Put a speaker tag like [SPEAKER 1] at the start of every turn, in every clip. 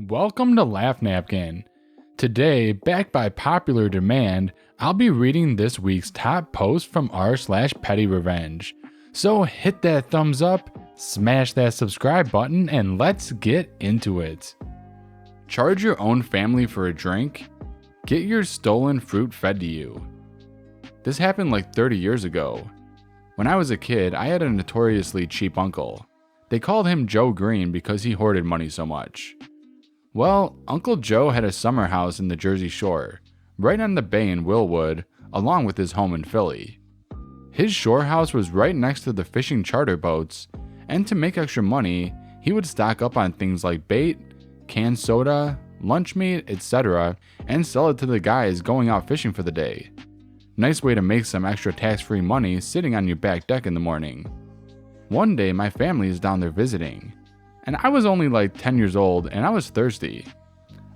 [SPEAKER 1] Welcome to LaughNapkin. Today, backed by popular demand, I'll be reading this week's top post from r/PettyRevenge. So hit that thumbs up, smash that subscribe button, and let's get into it. Charge your own family for a drink? Get your stolen fruit fed to you. This happened like 30 years ago. When I was a kid, I had a notoriously cheap uncle. They called him Joe Green because he hoarded money so much. Well, Uncle Joe had a summer house in the Jersey Shore, right on the bay in Willwood, along with his home in Philly. His shore house was right next to the fishing charter boats, and to make extra money, he would stock up on things like bait, canned soda, lunch meat, etc., and sell it to the guys going out fishing for the day. Nice way to make some extra tax-free money sitting on your back deck in the morning. One day, my family is down there visiting, and I was only like 10 years old and I was thirsty.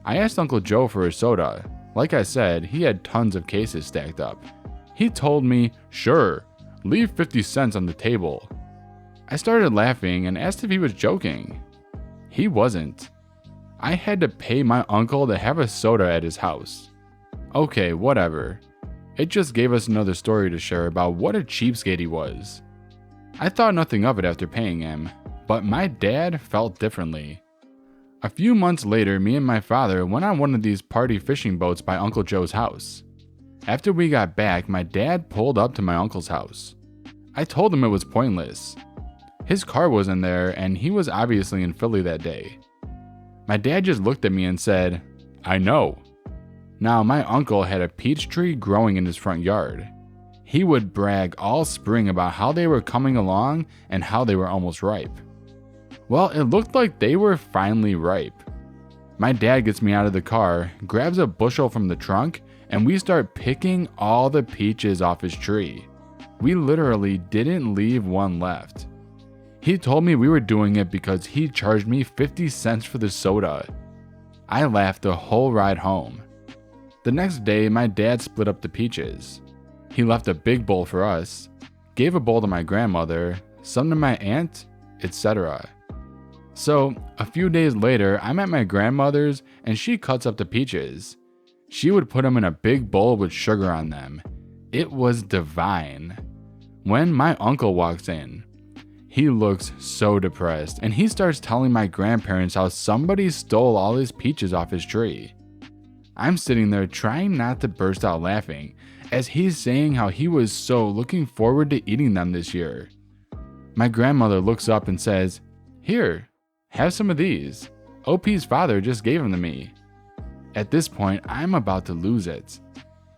[SPEAKER 1] I asked Uncle Joe for a soda. Like I said, he had tons of cases stacked up. He told me, "Sure, leave 50 cents on the table." I started laughing and asked if he was joking. He wasn't. I had to pay my uncle to have a soda at his house. Okay, whatever. It just gave us another story to share about what a cheapskate he was. I thought nothing of it after paying him, but my dad felt differently. A few months later, me and my father went on one of these party fishing boats by Uncle Joe's house. After we got back, my dad pulled up to my uncle's house. I told him it was pointless. His car wasn't there and he was obviously in Philly that day. My dad just looked at me and said, "I know." Now, my uncle had a peach tree growing in his front yard. He would brag all spring about how they were coming along and how they were almost ripe. Well, it looked like they were finally ripe. My dad gets me out of the car, grabs a bushel from the trunk, and we start picking all the peaches off his tree. We literally didn't leave one left. He told me we were doing it because he charged me 50 cents for the soda. I laughed the whole ride home. The next day, my dad split up the peaches. He left a big bowl for us, gave a bowl to my grandmother, some to my aunt, etc. So, a few days later, I'm at my grandmother's and she cuts up the peaches. She would put them in a big bowl with sugar on them. It was divine. When my uncle walks in, he looks so depressed and he starts telling my grandparents how somebody stole all his peaches off his tree. I'm sitting there trying not to burst out laughing as he's saying how he was so looking forward to eating them this year. My grandmother looks up and says, "Here, have some of these. OP's father just gave them to me." At this point, I'm about to lose it.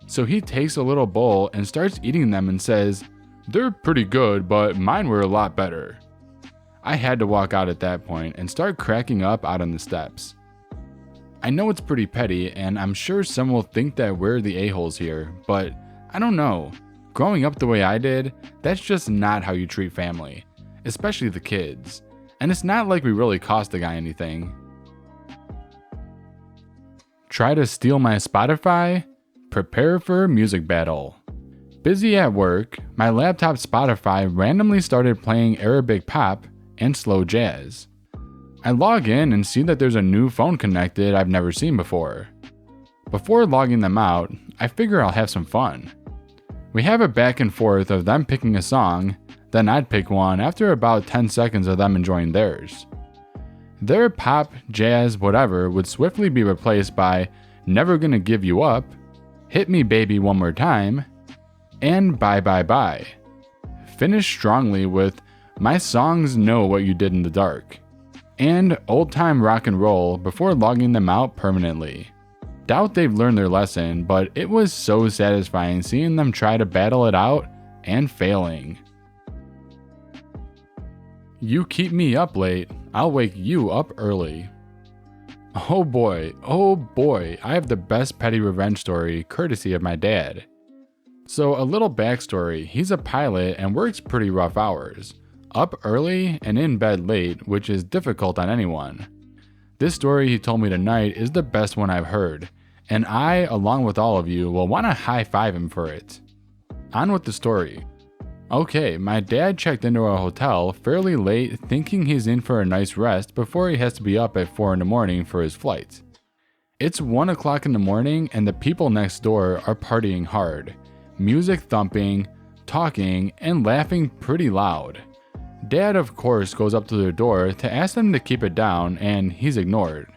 [SPEAKER 1] So he takes a little bowl and starts eating them and says, "They're pretty good, but mine were a lot better." I had to walk out at that point and start cracking up out on the steps. I know it's pretty petty, and I'm sure some will think that we're the a-holes here, but I don't know. Growing up the way I did, that's just not how you treat family, especially the kids. And it's not like we really cost the guy anything. Try to steal my Spotify? Prepare for music battle. Busy at work, my laptop Spotify randomly started playing Arabic pop and slow jazz. I log in and see that there's a new phone connected I've never seen before. Before logging them out, I figure I'll have some fun. We have a back and forth of them picking a song, then I'd pick one after about 10 seconds of them enjoying theirs. Their pop, jazz, whatever would swiftly be replaced by "Never Gonna Give You Up," "Hit Me Baby One More Time," and "Bye Bye Bye." Finish strongly with "My Songs Know What You Did in the Dark," and "Old Time Rock and Roll" before logging them out permanently. Doubt they've learned their lesson, but it was so satisfying seeing them try to battle it out and failing. You keep me up late, I'll wake you up early. Oh boy, I have the best petty revenge story courtesy of my dad. So a little backstory, he's a pilot and works pretty rough hours. Up early and in bed late, which is difficult on anyone. This story he told me tonight is the best one I've heard, and I, along with all of you, will want to high-five him for it. On with the story. Okay, my dad checked into a hotel fairly late thinking he's in for a nice rest before he has to be up at 4 in the morning for his flight. It's 1 o'clock in the morning and the people next door are partying hard. Music thumping, talking, and laughing pretty loud. Dad of course goes up to their door to ask them to keep it down and he's ignored.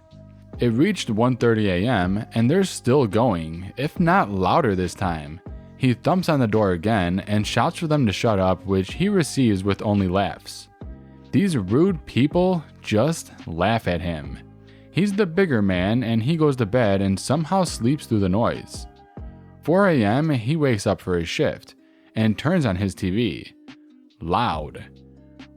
[SPEAKER 1] It reached 1:30 a.m. and they're still going, if not louder this time. He thumps on the door again and shouts for them to shut up, which he receives with only laughs. These rude people just laugh at him. He's the bigger man and he goes to bed and somehow sleeps through the noise. 4 a.m. he wakes up for his shift and turns on his TV. Loud.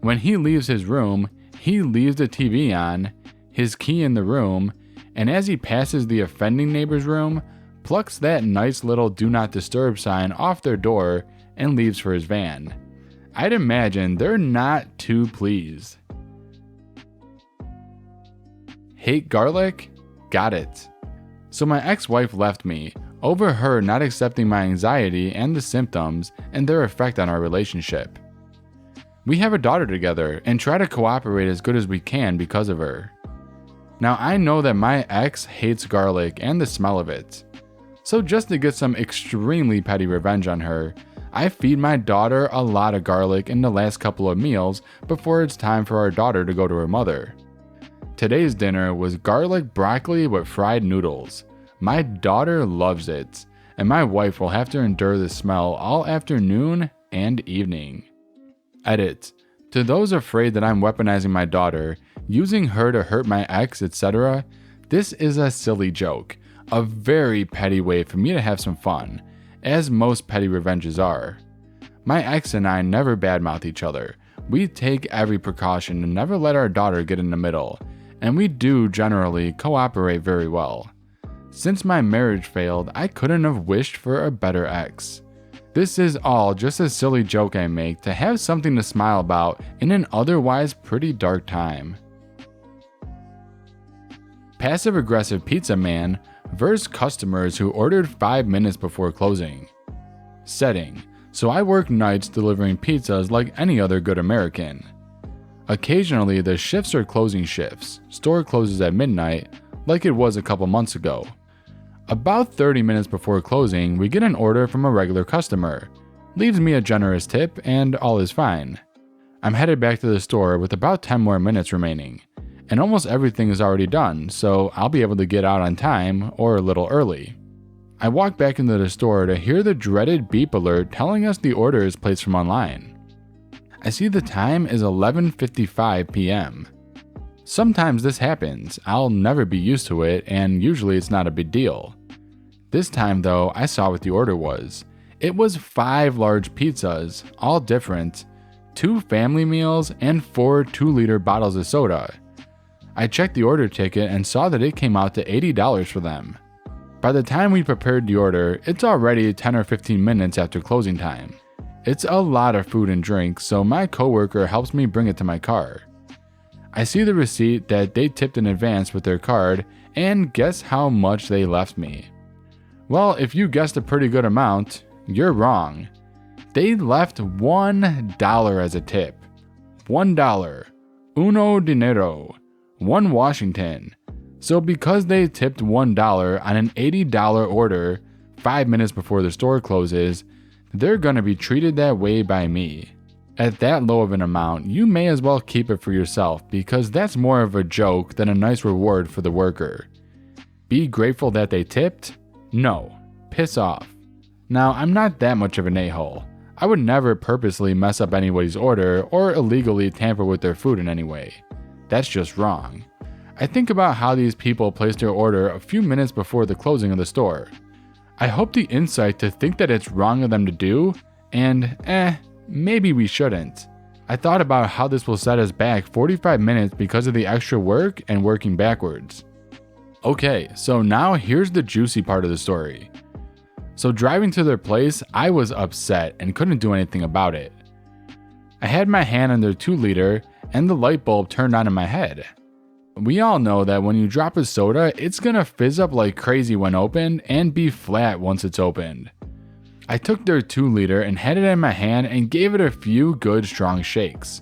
[SPEAKER 1] When he leaves his room, he leaves the TV on, his key in the room, and as he passes the offending neighbor's room, plucks that nice little do not disturb sign off their door and leaves for his van. I'd imagine they're not too pleased. Hate garlic? Got it. So my ex-wife left me, over her not accepting my anxiety and the symptoms and their effect on our relationship. We have a daughter together and try to cooperate as good as we can because of her. Now I know that my ex hates garlic and the smell of it. So just to get some extremely petty revenge on her, I feed my daughter a lot of garlic in the last couple of meals before it's time for our daughter to go to her mother. Today's dinner was garlic broccoli with fried noodles. My daughter loves it, and my wife will have to endure the smell all afternoon and evening. Edit. To those afraid that I'm weaponizing my daughter, using her to hurt my ex, etc., this is a silly joke. A very petty way for me to have some fun, as most petty revenges are. My ex and I never badmouth each other. We take every precaution and never let our daughter get in the middle, and we do generally cooperate very well. Since my marriage failed, I couldn't have wished for a better ex. This is all just a silly joke I make to have something to smile about in an otherwise pretty dark time. Passive-aggressive pizza man versus customers who ordered 5 minutes before closing. Setting. So I work nights delivering pizzas like any other good American. Occasionally the shifts are closing shifts. Store closes at midnight like it was a couple months ago. About 30 minutes before closing, we get an order from a regular customer. Leaves me a generous tip and all is fine. I'm headed back to the store with about 10 more minutes remaining. And almost everything is already done, so I'll be able to get out on time or a little early. I walk back into the store to hear the dreaded beep alert telling us the order is placed from online. I see the time is 11:55 p.m. Sometimes this happens, I'll never be used to it, and usually it's not a big deal. This time though, I saw what the order was. It was 5 large pizzas, all different, 2 family meals, and 4 2-liter bottles of soda. I checked the order ticket and saw that it came out to $80 for them. By the time we prepared the order, it's already 10 or 15 minutes after closing time. It's a lot of food and drink, so my coworker helps me bring it to my car. I see the receipt that they tipped in advance with their card, and guess how much they left me? Well, if you guessed a pretty good amount, you're wrong. They left $1 as a tip. $1. Uno dinero. 1 Washington. So because they tipped $1 on an $80 order 5 minutes before the store closes, they're gonna be treated that way by me. At that low of an amount, you may as well keep it for yourself because that's more of a joke than a nice reward for the worker. Be grateful that they tipped? No. Piss off. Now, I'm not that much of an a-hole. I would never purposely mess up anybody's order or illegally tamper with their food in any way. That's just wrong. I think about how these people placed their order a few minutes before the closing of the store. I hope the insight to think that it's wrong of them to do, and maybe we shouldn't. I thought about how this will set us back 45 minutes because of the extra work and working backwards. Okay, so now here's the juicy part of the story. So driving to their place, I was upset and couldn't do anything about it. I had my hand on their 2-liter and the light bulb turned on in my head. We all know that when you drop a soda, it's gonna fizz up like crazy when opened and be flat once it's opened. I took their 2-liter and had it in my hand and gave it a few good strong shakes.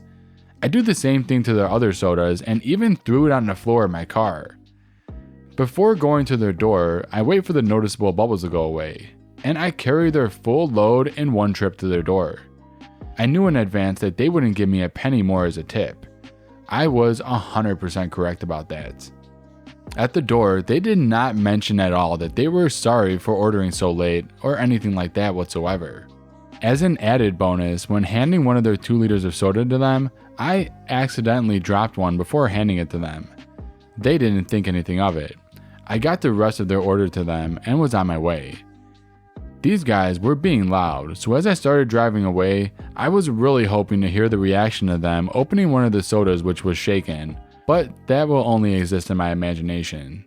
[SPEAKER 1] I do the same thing to their other sodas and even threw it on the floor of my car. Before going to their door, I wait for the noticeable bubbles to go away, and I carry their full load in one trip to their door. I knew in advance that they wouldn't give me a penny more as a tip. I was 100% correct about that. At the door, they did not mention at all that they were sorry for ordering so late or anything like that whatsoever. As an added bonus, when handing one of their 2 liters of soda to them, I accidentally dropped one before handing it to them. They didn't think anything of it. I got the rest of their order to them and was on my way. These guys were being loud, so as I started driving away, I was really hoping to hear the reaction of them opening one of the sodas which was shaken, but that will only exist in my imagination.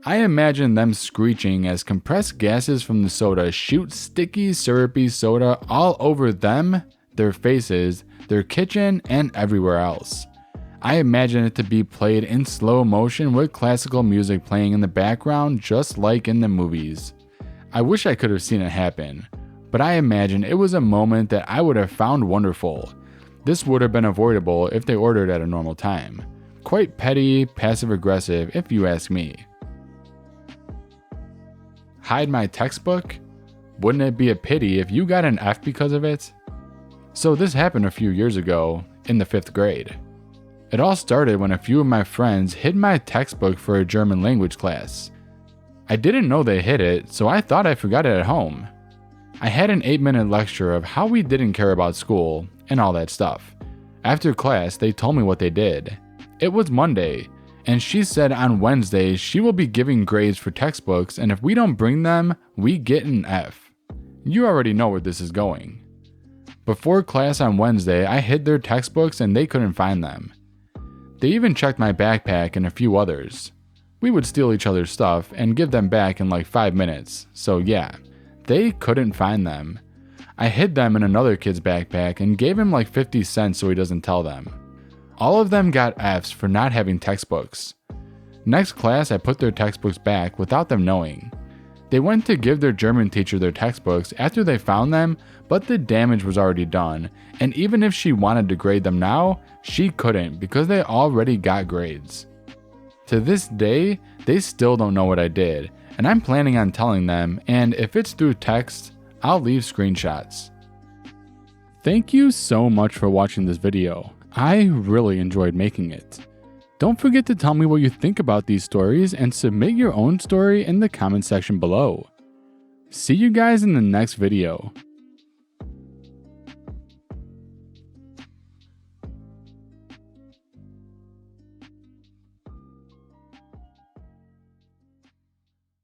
[SPEAKER 1] I imagine them screeching as compressed gases from the soda shoot sticky, syrupy soda all over them, their faces, their kitchen, and everywhere else. I imagine it to be played in slow motion with classical music playing in the background just like in the movies. I wish I could have seen it happen, but I imagine it was a moment that I would have found wonderful. This would have been avoidable if they ordered at a normal time. Quite petty, passive-aggressive if you ask me. Hide my textbook? Wouldn't it be a pity if you got an F because of it? So this happened a few years ago, in the 5th grade. It all started when a few of my friends hid my textbook for a German language class. I didn't know they hid it, so I thought I forgot it at home. I had an 8-minute lecture of how we didn't care about school and all that stuff. After class, they told me what they did. It was Monday, and she said on Wednesday she will be giving grades for textbooks, and if we don't bring them, we get an F. You already know where this is going. Before class on Wednesday, I hid their textbooks and they couldn't find them. They even checked my backpack and a few others. We would steal each other's stuff and give them back in like 5 minutes, so yeah, they couldn't find them. I hid them in another kid's backpack and gave him like 50 cents so he doesn't tell them. All of them got Fs for not having textbooks. Next class, I put their textbooks back without them knowing. They went to give their German teacher their textbooks after they found them, but the damage was already done, and even if she wanted to grade them now, she couldn't because they already got grades. To this day, they still don't know what I did, and I'm planning on telling them, and if it's through text, I'll leave screenshots. Thank you so much for watching this video. I really enjoyed making it. Don't forget to tell me what you think about these stories and submit your own story in the comment section below. See you guys in the next video.